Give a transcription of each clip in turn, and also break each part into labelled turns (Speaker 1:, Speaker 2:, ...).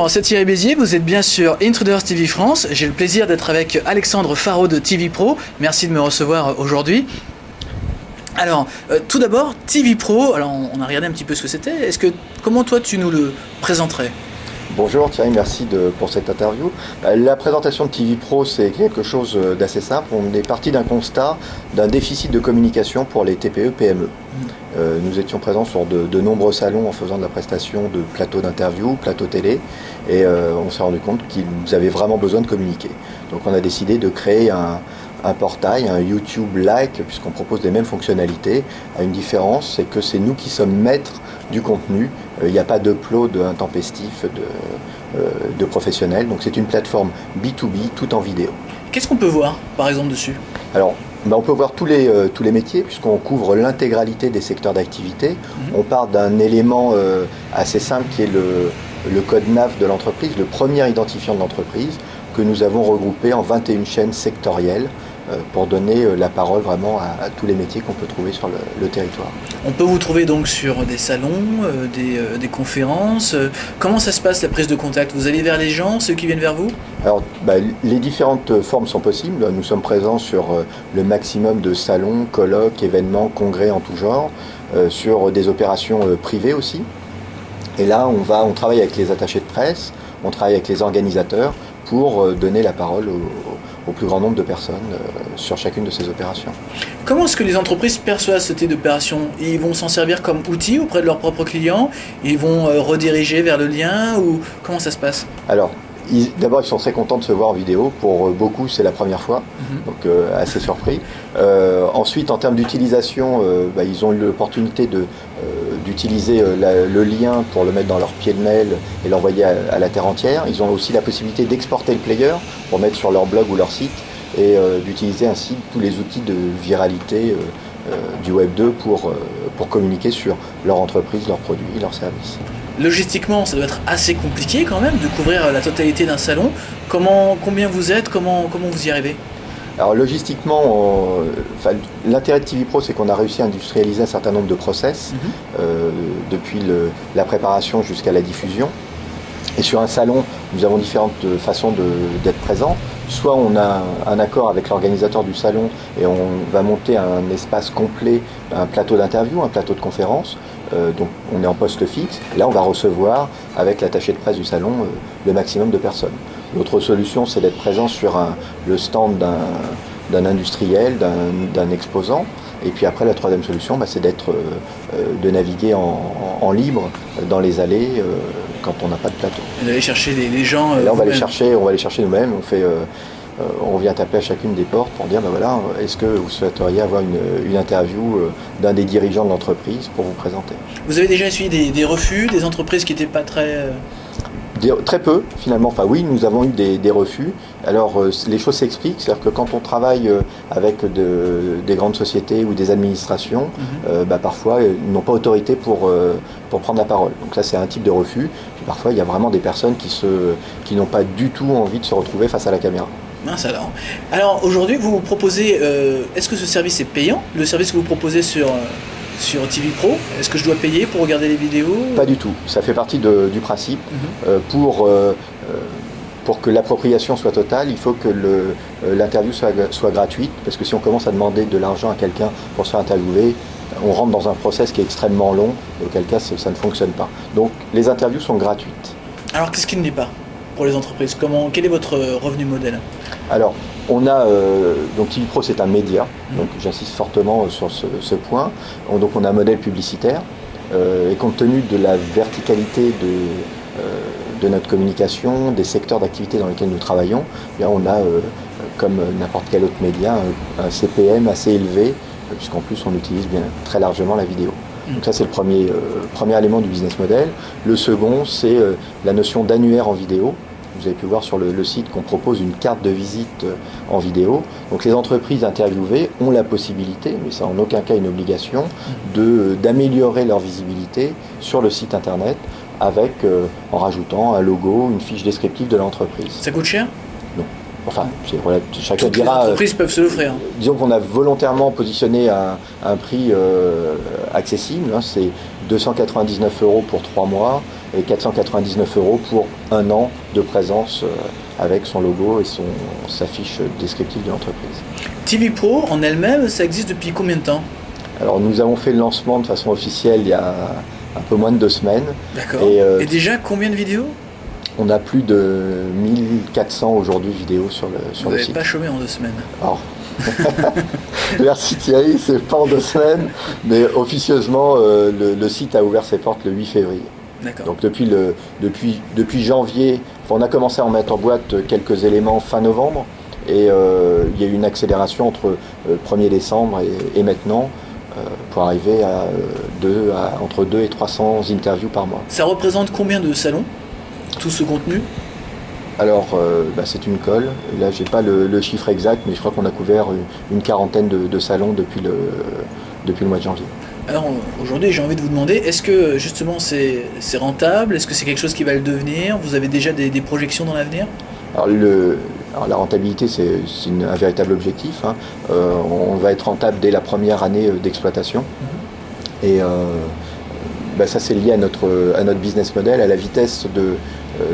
Speaker 1: Alors c'est Thierry Bézier, vous êtes bien sur Intruders TV France. J'ai le plaisir d'être avec Alexandre Faraud de TV Pro. Merci de me recevoir aujourd'hui. Alors, tout d'abord, TV Pro, alors on a regardé un petit peu ce que c'était. Comment toi tu nous le présenterais ?
Speaker 2: Bonjour Thierry, merci pour cette interview. La présentation de TV Pro, c'est quelque chose d'assez simple. On est parti d'un constat d'un déficit de communication pour les TPE-PME. Nous étions présents sur de nombreux salons en faisant de la prestation de plateaux d'interview, plateaux télé, et on s'est rendu compte qu'ils avaient vraiment besoin de communiquer. Donc on a décidé de créer un portail, un YouTube-like, puisqu'on propose les mêmes fonctionnalités. À une différence, c'est que c'est nous qui sommes maîtres du contenu. Il n'y a pas d'upload intempestif de professionnels. Donc c'est une plateforme B2B, tout en vidéo.
Speaker 1: Qu'est-ce qu'on peut voir, par exemple, dessus ?
Speaker 2: Alors, on peut voir tous les métiers, puisqu'on couvre l'intégralité des secteurs d'activité. On part d'un élément assez simple qui est le code NAV de l'entreprise, le premier identifiant de l'entreprise, que nous avons regroupé en 21 chaînes sectorielles pour donner la parole vraiment à tous les métiers qu'on peut trouver sur le territoire.
Speaker 1: On peut vous trouver donc sur des salons, des conférences. Comment ça se passe la prise de contact ? Vous allez vers les gens, ceux qui viennent vers vous ?
Speaker 2: Alors, les différentes formes sont possibles. Nous sommes présents sur le maximum de salons, colloques, événements, congrès en tout genre, sur des opérations privées aussi. Et là, on travaille avec les attachés de presse, on travaille avec les organisateurs pour donner la parole au plus grand nombre de personnes sur chacune de ces opérations.
Speaker 1: Comment est-ce que les entreprises perçoivent ce type d'opération ? Ils vont s'en servir comme outil auprès de leurs propres clients ? Ils vont rediriger vers le lien ? Ou comment ça se passe ?
Speaker 2: Alors, d'abord, ils sont très contents de se voir en vidéo. Pour beaucoup, c'est la première fois, donc assez surpris. Ensuite, en termes d'utilisation, ils ont eu l'opportunité d'utiliser le lien pour le mettre dans leur pied de mail et l'envoyer à la terre entière. Ils ont aussi la possibilité d'exporter le player pour mettre sur leur blog ou leur site et d'utiliser ainsi tous les outils de viralité du Web 2 pour communiquer sur leur entreprise, leurs produits, leurs services.
Speaker 1: Logistiquement, ça doit être assez compliqué quand même de couvrir la totalité d'un salon. Combien vous êtes ? Comment vous y arrivez ?
Speaker 2: Alors logistiquement, l'intérêt de TV Pro, c'est qu'on a réussi à industrialiser un certain nombre de process, depuis la préparation jusqu'à la diffusion. Et sur un salon, nous avons différentes façons d'être présents. Soit on a un accord avec l'organisateur du salon et on va monter un espace complet, un plateau d'interview, un plateau de conférence. Donc on est en poste fixe. Et là, on va recevoir, avec l'attaché de presse du salon, le maximum de personnes. L'autre solution, c'est d'être présent sur le stand d'un industriel, d'un exposant. Et puis après, la troisième solution, c'est de naviguer en libre dans les allées quand on n'a pas de plateau.
Speaker 1: Et d'aller chercher les gens.
Speaker 2: Et là, on va les chercher nous-mêmes. On vient taper à chacune des portes pour dire, est-ce que vous souhaiteriez avoir une interview d'un des dirigeants de l'entreprise pour vous présenter.
Speaker 1: Vous avez déjà essuyé des refus, des entreprises qui n'étaient pas très...
Speaker 2: Très peu, finalement. Enfin oui, nous avons eu des refus. Alors les choses s'expliquent, c'est-à-dire que quand on travaille avec des grandes sociétés ou des administrations, parfois ils n'ont pas autorité pour prendre la parole. Donc là c'est un type de refus. Puis parfois il y a vraiment des personnes qui n'ont pas du tout envie de se retrouver face à la caméra.
Speaker 1: Mince alors aujourd'hui vous proposez, est-ce que ce service est payant ? Le service que vous proposez sur TV Pro, est-ce que je dois payer pour regarder les vidéos ?
Speaker 2: Pas du tout, ça fait partie du principe. Pour que l'appropriation soit totale, il faut que l'interview soit gratuite, parce que si on commence à demander de l'argent à quelqu'un pour se faire interviewer, on rentre dans un process qui est extrêmement long, auquel cas ça ne fonctionne pas. Donc les interviews sont gratuites.
Speaker 1: Alors qu'est-ce qui ne l'est pas pour les entreprises ? Quel est votre revenu modèle ?
Speaker 2: Alors, on a donc TV Pro, c'est un média, donc j'insiste fortement sur ce point. Donc on a un modèle publicitaire et compte tenu de la verticalité de notre communication, des secteurs d'activité dans lesquels nous travaillons, on a, comme n'importe quel autre média, un CPM assez élevé, puisqu'en plus on utilise très largement la vidéo. Donc ça c'est le premier élément du business model. Le second, c'est la notion d'annuaire en vidéo. Vous avez pu voir sur le site qu'on propose une carte de visite en vidéo. Donc les entreprises interviewées ont la possibilité, mais c'est en aucun cas une obligation, d'améliorer leur visibilité sur le site internet en rajoutant un logo, une fiche descriptive de l'entreprise.
Speaker 1: Ça coûte cher ?
Speaker 2: Non. Enfin, chacun
Speaker 1: toutes
Speaker 2: dira.
Speaker 1: Les entreprises peuvent se l'offrir.
Speaker 2: Disons qu'on a volontairement positionné un prix accessible. C'est 299 € pour 3 mois et 499 € pour un an de présence avec son logo et sa fiche descriptive de l'entreprise.
Speaker 1: TV Pro en elle-même, ça existe depuis combien de temps?
Speaker 2: Alors nous avons fait le lancement de façon officielle il y a un peu moins de 2 semaines.
Speaker 1: D'accord. Et déjà combien de vidéos?
Speaker 2: On a plus de 1400 aujourd'hui vidéos sur le site.
Speaker 1: Vous n'avez pas chômé en 2 semaines.
Speaker 2: Alors, merci Thierry, c'est pas en 2 semaines, mais officieusement le site a ouvert ses portes le 8 février.
Speaker 1: D'accord.
Speaker 2: Donc depuis janvier, on a commencé à en mettre en boîte quelques éléments fin novembre, et il y a eu une accélération entre 1er décembre et maintenant, pour arriver à entre 2 et 300 interviews par mois.
Speaker 1: Ça représente combien de salons, tout ce contenu?
Speaker 2: Alors, c'est une colle. Là, j'ai pas le chiffre exact, mais je crois qu'on a couvert une quarantaine de salons depuis le mois de janvier.
Speaker 1: Alors aujourd'hui, j'ai envie de vous demander, est-ce que justement c'est rentable? Est-ce que c'est quelque chose qui va le devenir? Vous avez déjà des projections dans l'avenir?
Speaker 2: Alors la rentabilité, c'est un véritable objectif, hein. On va être rentable dès la première année d'exploitation. Et ça, c'est lié à notre business model, à la vitesse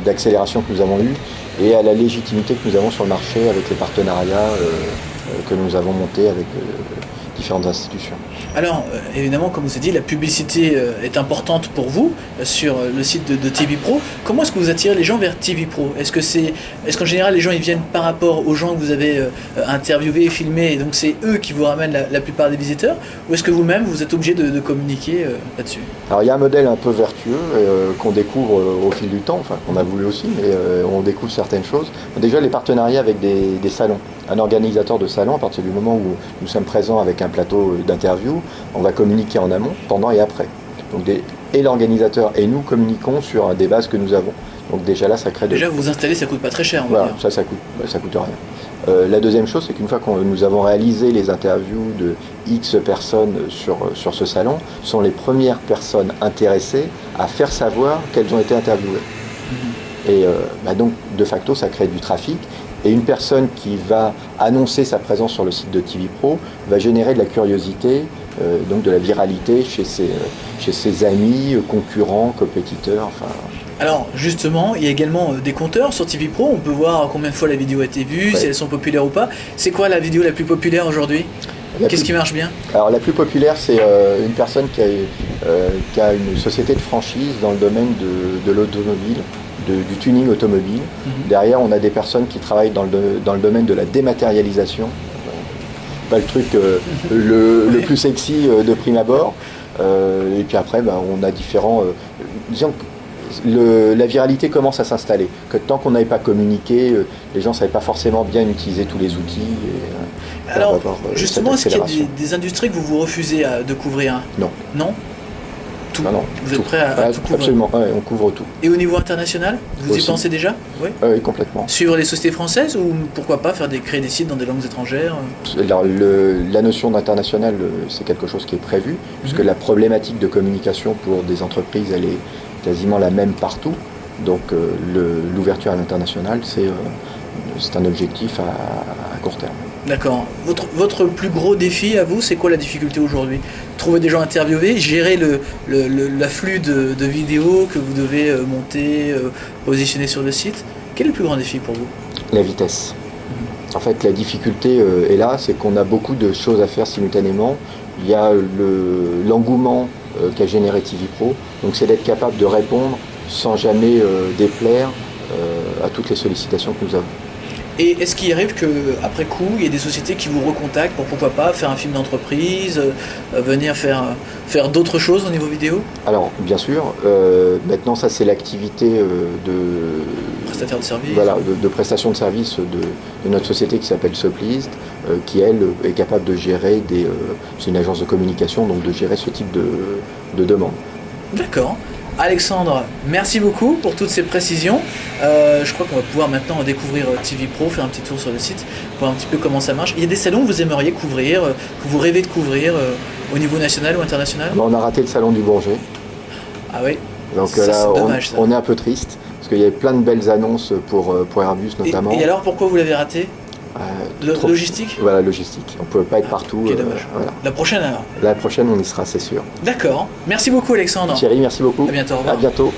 Speaker 2: d'accélération que nous avons eue et à la légitimité que nous avons sur le marché avec les partenariats que nous avons montés avec différentes institutions.
Speaker 1: Alors, évidemment, comme vous avez dit, la publicité est importante pour vous sur le site de TV Pro. Comment est-ce que vous attirez les gens vers TV Pro? Est-ce qu'en général, les gens ils viennent par rapport aux gens que vous avez interviewés, filmés, et donc c'est eux qui vous ramènent la plupart des visiteurs? Ou est-ce que vous-même, vous êtes obligé de communiquer là-dessus?
Speaker 2: Alors, il y a un modèle un peu vertueux qu'on découvre au fil du temps, enfin, qu'on a voulu aussi, mais on découvre certaines choses. Déjà, les partenariats avec des salons. Un organisateur de salon, à partir du moment où nous sommes présents avec un plateau d'interview, on va communiquer en amont, pendant et après. Donc et l'organisateur et nous communiquons sur des bases que nous avons. Donc déjà là, ça crée
Speaker 1: Déjà, vous installer, ça coûte pas très cher, on va dire.
Speaker 2: Ça coûte rien. La deuxième chose, c'est qu'une fois que nous avons réalisé les interviews de X personnes sur ce salon, sont les premières personnes intéressées à faire savoir qu'elles ont été interviewées. Et donc, de facto, ça crée du trafic. Et une personne qui va annoncer sa présence sur le site de TV Pro va générer de la curiosité, donc de la viralité chez ses amis, concurrents, compétiteurs. Enfin.
Speaker 1: Alors justement, il y a également des compteurs sur TV Pro. On peut voir combien de fois la vidéo a été vue, si elles sont populaires ou pas. C'est quoi la vidéo la plus populaire aujourd'hui? Qu'est-ce qui marche bien?
Speaker 2: Alors la plus populaire, c'est une personne qui a une société de franchise dans le domaine de l'automobile. Du tuning automobile. Derrière, on a des personnes qui travaillent dans le domaine de la dématérialisation. Pas le truc le plus sexy de prime abord. Et puis après, on a différents... disons que la viralité commence à s'installer. Que tant qu'on n'avait pas communiqué, les gens ne savaient pas forcément bien utiliser tous les outils.
Speaker 1: Alors, justement, est-ce qu'il y a des industries que vous refusez de couvrir?
Speaker 2: Non.
Speaker 1: Non? Tout.
Speaker 2: Non,
Speaker 1: vous êtes prêt à tout couvrir?
Speaker 2: Absolument, on couvre tout.
Speaker 1: Et au niveau international, vous y pensez déjà? Oui,
Speaker 2: complètement.
Speaker 1: Suivre les sociétés françaises ou pourquoi pas créer des sites dans des langues étrangères?
Speaker 2: Alors, la notion d'international, c'est quelque chose qui est prévu, puisque la problématique de communication pour des entreprises, elle est quasiment la même partout. Donc l'ouverture à l'international, c'est un objectif à court terme.
Speaker 1: D'accord. Votre plus gros défi à vous, c'est quoi la difficulté aujourd'hui? Trouver des gens interviewés, gérer l'afflux de vidéos que vous devez monter, positionner sur le site. Quel est le plus grand défi pour vous? La
Speaker 2: vitesse. En fait, la difficulté est là, c'est qu'on a beaucoup de choses à faire simultanément. Il y a l'engouement qu'a généré TV Pro, donc c'est d'être capable de répondre sans jamais déplaire à toutes les sollicitations que nous avons.
Speaker 1: Et est-ce qu'il arrive qu'après coup, il y ait des sociétés qui vous recontactent pour pourquoi pas faire un film d'entreprise, venir faire d'autres choses au niveau vidéo?
Speaker 2: Alors, bien sûr. Maintenant, ça c'est l'activité de
Speaker 1: prestataire de service.
Speaker 2: Voilà, de prestation de service de notre société qui s'appelle Supleased, qui elle est capable de gérer c'est une agence de communication, donc de gérer ce type de demande.
Speaker 1: D'accord. Alexandre, merci beaucoup pour toutes ces précisions. Je crois qu'on va pouvoir maintenant découvrir TV Pro, faire un petit tour sur le site, voir un petit peu comment ça marche. Il y a des salons que vous aimeriez couvrir, que vous rêvez de couvrir au niveau national ou international?
Speaker 2: On a raté le salon du Bourget.
Speaker 1: Ah oui.
Speaker 2: Donc
Speaker 1: ça,
Speaker 2: là,
Speaker 1: dommage,
Speaker 2: on est un peu triste, parce qu'il y avait plein de belles annonces pour Airbus notamment.
Speaker 1: Et alors pourquoi vous l'avez raté? Logistique?
Speaker 2: Voilà, logistique. On ne pouvait pas être partout.
Speaker 1: Ok, dommage.
Speaker 2: Voilà.
Speaker 1: La prochaine alors?
Speaker 2: La prochaine, on y sera, c'est sûr.
Speaker 1: D'accord. Merci beaucoup Alexandre.
Speaker 2: Thierry, merci beaucoup.
Speaker 1: À bientôt. Au revoir.
Speaker 2: À bientôt.